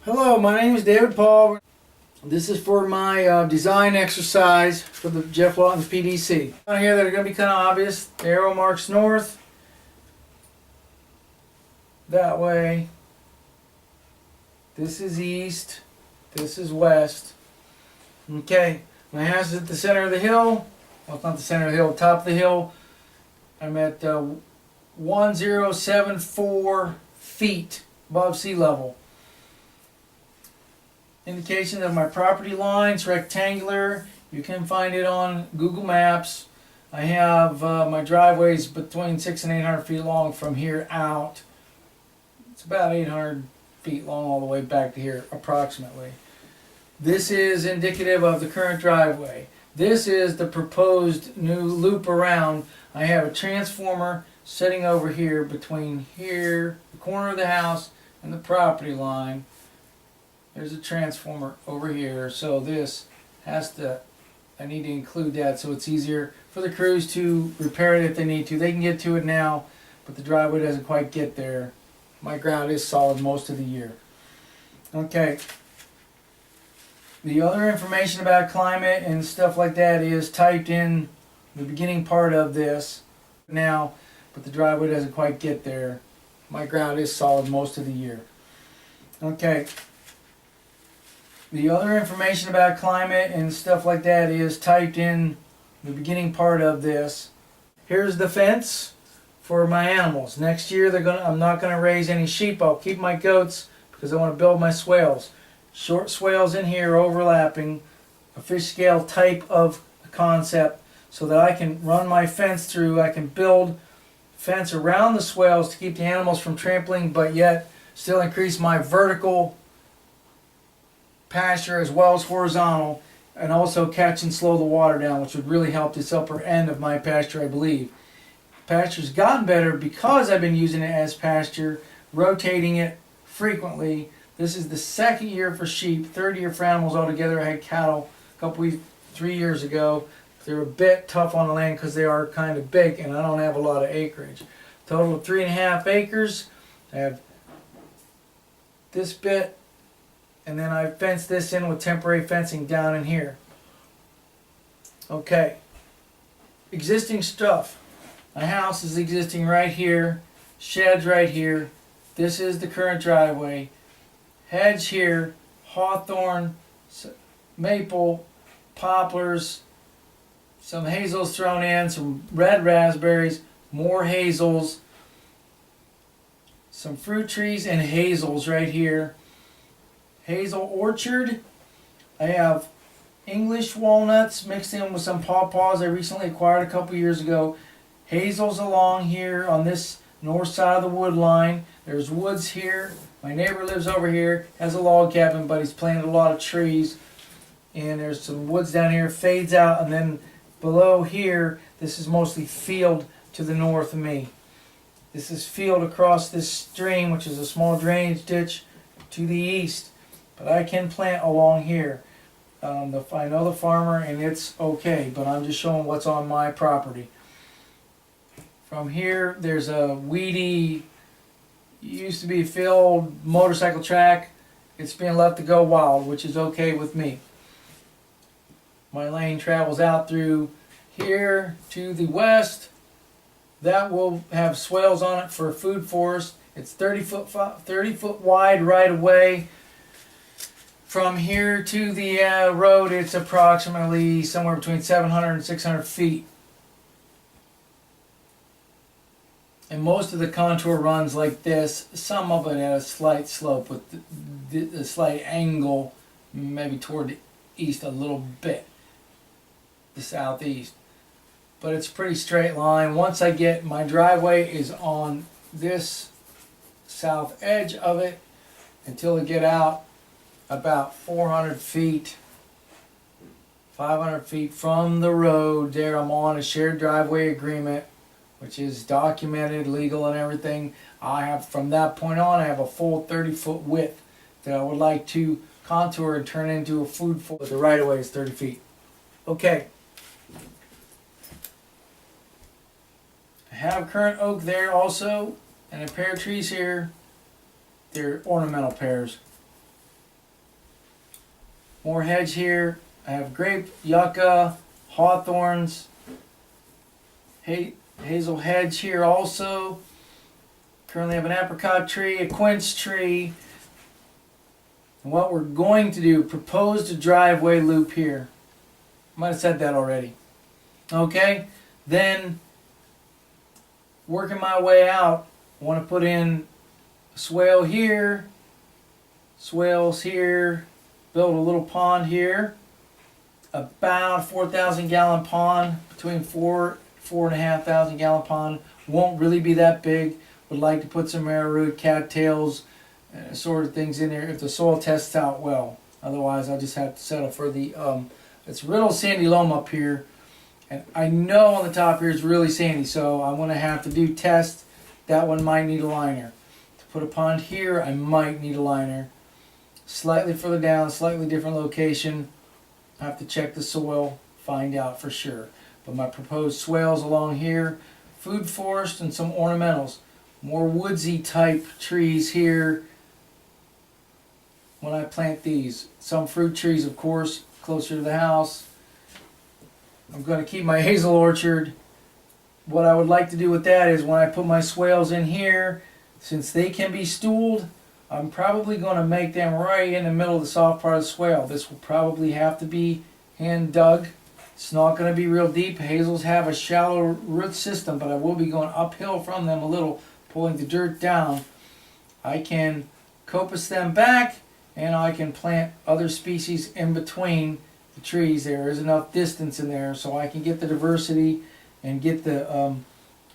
Hello, my name is David Paul. This is for my design exercise for the Jeff Lawton's PDC. Down here that are going to be kind of obvious. The arrow marks north. That way. This is east. This is west. Okay, my house is at the center of the hill. Well, it's not the center of the hill, top of the hill. I'm at 1074 feet above sea level. Indication of my property line's rectangular. You can find it on Google Maps. I have my driveways between 600 and 800 feet long from here out. It's about 800 feet long all the way back to here, approximately. This is indicative of the current driveway. This is the proposed new loop around. I have a transformer sitting over here between here, the corner of the house, and the property line. There's a transformer over here, so this has to, I need to include that so it's easier for the crews to repair it if they need to. They can get to it now, but the driveway doesn't quite get there. My ground is solid most of the year. Okay. The other information about climate and stuff like that is typed in the beginning part of this now, but the driveway doesn't quite get there. My ground is solid most of the year. Okay. The other information about climate and stuff like that is typed in the beginning part of this. Here's the fence for my animals. Next year I'm not gonna raise any sheep. I'll keep my goats because I want to build my swales. Short swales in here overlapping, a fish scale type of concept, so that I can run my fence through. I can build fence around the swales to keep the animals from trampling, but yet still increase my vertical pasture as well as horizontal, and also catch and slow the water down, which would really help this upper end of my pasture, I believe. Pasture's gotten better because I've been using it as pasture, rotating it frequently. This is the second year for sheep, third year for animals altogether. I had cattle a couple weeks, 3 years ago. They're a bit tough on the land because they are kind of big and I don't have a lot of acreage. Total of 3.5 acres. I have this bit, and then I fenced this in with temporary fencing down in here. Okay. Existing stuff. My house is existing right here. Shed's right here. This is the current driveway. Hedge here. Hawthorn, maple, poplars, some hazels thrown in, some red raspberries, more hazels, some fruit trees and hazels right here. Hazel orchard. I have English walnuts mixed in with some pawpaws I recently acquired a couple years ago. Hazels along here on this north side of the wood line. There's woods here. My neighbor lives over here, has a log cabin, but he's planted a lot of trees. And there's some woods down here, fades out, and then below here, this is mostly field to the north of me. This is field across this stream, which is a small drainage ditch to the east. But I can plant along here. I know the farmer and it's okay, but I'm just showing what's on my property. From here, there's a weedy, used to be a field motorcycle track. It's being left to go wild, which is okay with me. My lane travels out through here to the west. That will have swales on it for a food forest. It's 30 foot wide right away. From here to the road, it's approximately somewhere between 700 and 600 feet. And most of the contour runs like this. Some of it at a slight slope with a slight angle, maybe toward the east a little bit, the southeast. But it's a pretty straight line. Once I get, my driveway is on this south edge of it until I get out about 400 feet, 500 feet from the road. There I'm on a shared driveway agreement, which is documented, legal and everything. I have, from that point on, I have a full 30-foot width that I would like to contour and turn into a food forest. The right of way is 30 feet. Okay. I have current oak there also, and a pair of trees here. They're ornamental pears. More hedge here. I have grape, yucca, hawthorns, hazel hedge here also. Currently have an apricot tree, a quince tree. And what we're going to do, propose a driveway loop here. Might have said that already. Okay, then working my way out, I want to put in a swale here, swales here, build a little pond here, about 4,000 gallon pond, between 4,500 gallon pond. Won't really be that big. Would like to put some arrowroot, cattails, sort of things in there if the soil tests out well. Otherwise, I'll just have to settle for the, it's real sandy loam up here. And I know on the top here is really sandy, so I'm going to have to do tests. That one might need a liner. To put a pond here, I might need a liner. Slightly further down, slightly different location. I have to check the soil, find out for sure. But my proposed swales along here, food forest and some ornamentals. More woodsy type trees here when I plant these. Some fruit trees, of course, closer to the house. I'm going to keep my hazel orchard. What I would like to do with that is when I put my swales in here, since they can be stooled, I'm probably going to make them right in the middle of the soft part of the swale. This will probably have to be hand dug. It's not going to be real deep. Hazels have a shallow root system, but I will be going uphill from them a little, pulling the dirt down. I can coppice them back, and I can plant other species in between the trees. There is enough distance in there so I can get the diversity and get the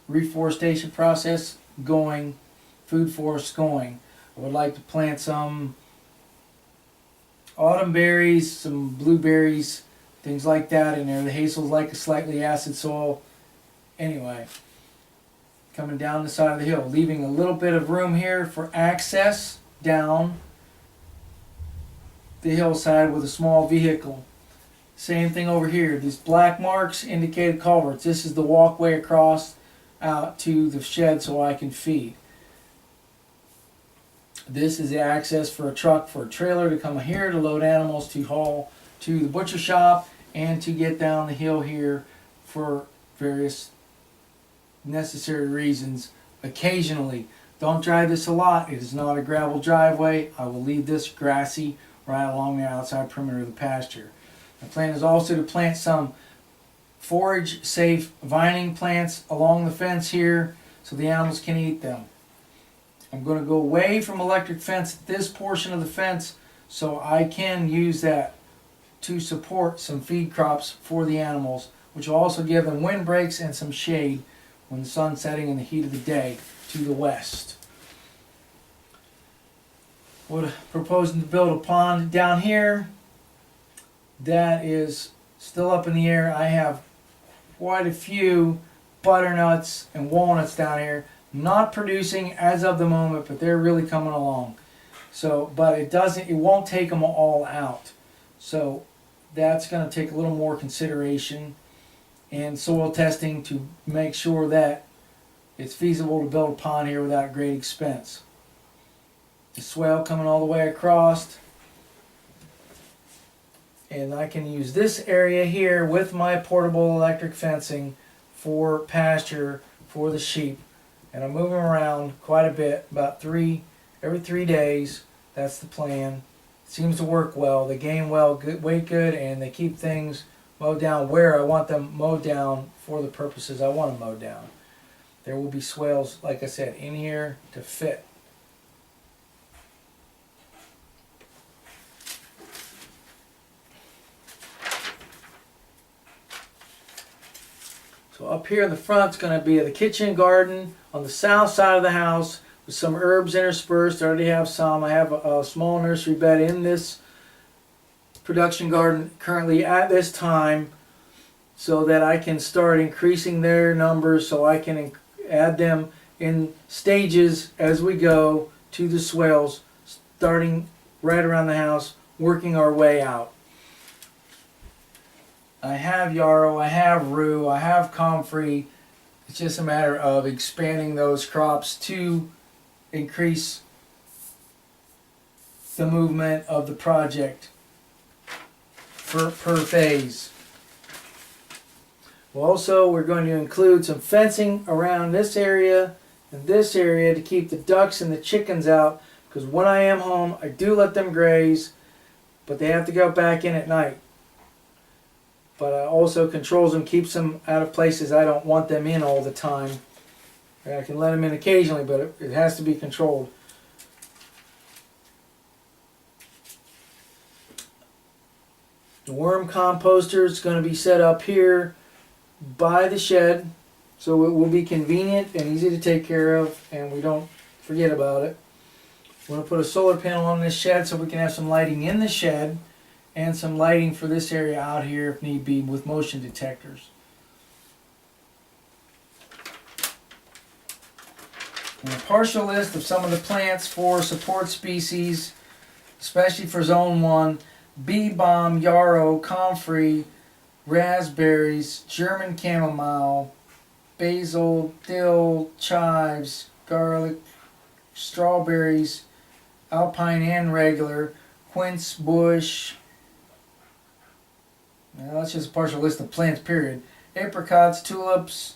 reforestation process going, food forests going. I would like to plant some autumn berries, some blueberries, things like that in there. The hazels like a slightly acid soil. Anyway, coming down the side of the hill, leaving a little bit of room here for access down the hillside with a small vehicle. Same thing over here. These black marks indicate culverts. This is the walkway across out to the shed so I can feed. This is the access for a truck, for a trailer to come here to load animals to haul to the butcher shop and to get down the hill here for various necessary reasons. Occasionally. Don't drive this a lot. It is not a gravel driveway. I will leave this grassy right along the outside perimeter of the pasture. My plan is also to plant some forage safe vining plants along the fence here so the animals can eat them. I'm going to go away from electric fence at this portion of the fence so I can use that to support some feed crops for the animals, which will also give them wind breaks and some shade when the sun's setting in the heat of the day to the west. We're proposing to build a pond down here. That is still up in the air. I have quite a few butternuts and walnuts down here. Not producing as of the moment, but they're really coming along. So, but it won't take them all out. So that's going to take a little more consideration and soil testing to make sure that it's feasible to build a pond here without great expense. The swale coming all the way across. And I can use this area here with my portable electric fencing for pasture for the sheep. And I'm moving around quite a bit, about every 3 days. That's the plan. It seems to work well. They gain well, weight good, and they keep things mowed down where I want them mowed down for the purposes I want them mowed down. There will be swales, like I said, in here to fit. So up here in the front is going to be the kitchen garden on the south side of the house with some herbs interspersed. I already have some. I have a small nursery bed in this production garden currently at this time so that I can start increasing their numbers so I can add them in stages as we go to the swales, starting right around the house, working our way out. I have yarrow, I have rue, I have comfrey. It's just a matter of expanding those crops to increase the movement of the project. per phase. Well, also, we're going to include some fencing around this area and this area to keep the ducks and the chickens out, because when I am home, I do let them graze, but they have to go back in at night. But I also controls them, keeps them out of places I don't want them in all the time. I can let them in occasionally, but it has to be controlled. The worm composter is going to be set up here by the shed, so it will be convenient and easy to take care of, and we don't forget about it. We're going to put a solar panel on this shed so we can have some lighting in the shed and some lighting for this area out here if need be with motion detectors. And a partial list of some of the plants for support species, especially for Zone 1: bee balm, yarrow, comfrey, raspberries, German chamomile, basil, dill, chives, garlic, strawberries, alpine and regular, quince bush. Now that's just a partial list of plants, period. Apricots, tulips,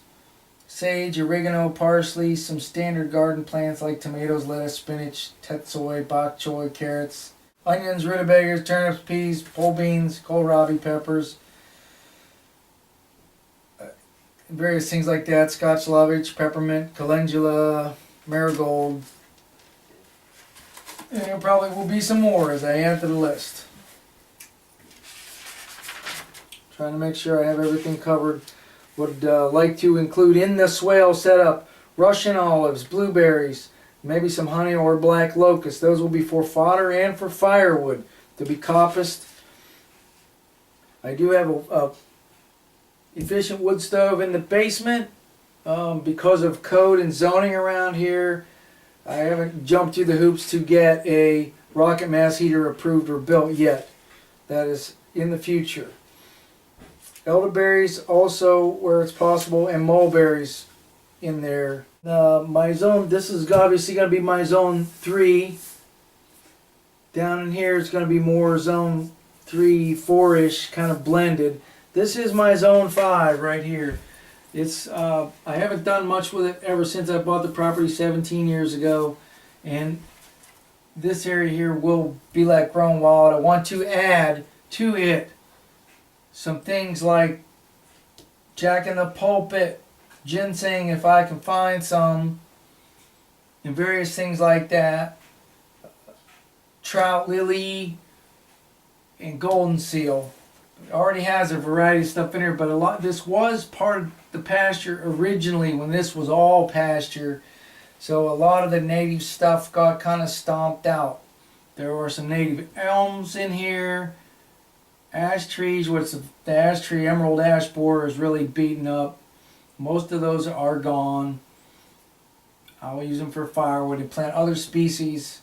sage, oregano, parsley, some standard garden plants like tomatoes, lettuce, spinach, tatsoi, bok choy, carrots, onions, rutabagas, turnips, peas, pole beans, kohlrabi, peppers, various things like that, Scotch lovage, peppermint, calendula, marigold. And there probably will be some more as I add to the list. Trying to make sure I have everything covered. Would like to include in the swale setup Russian olives, blueberries, maybe some honey or black locust. Those will be for fodder and for firewood to be coppiced. I do have a efficient wood stove in the basement because of code and zoning around here. I haven't jumped through the hoops to get a rocket mass heater approved or built yet. That is in the future. Elderberries also where it's possible, and mulberries in there. My zone, this is obviously going to be my zone 3. Down in here it's going to be more zone 3, 4-ish, kind of blended. This is my zone 5 right here. It's I haven't done much with it ever since I bought the property 17 years ago, and this area here will be like grown wild. I want to add to it some things like Jack in the Pulpit, ginseng if I can find some, and various things like that. Trout lily and golden seal. It already has a variety of stuff in here, but a lot. This was part of the pasture originally when this was all pasture, so a lot of the native stuff got kind of stomped out. There were some native elms in here. Ash trees, which the ash tree, emerald ash borer, is really beaten up. Most of those are gone. I'll use them for firewood and plant other species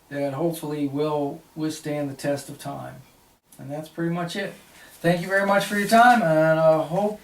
that hopefully will withstand the test of time. And that's pretty much it. Thank you very much for your time, and I hope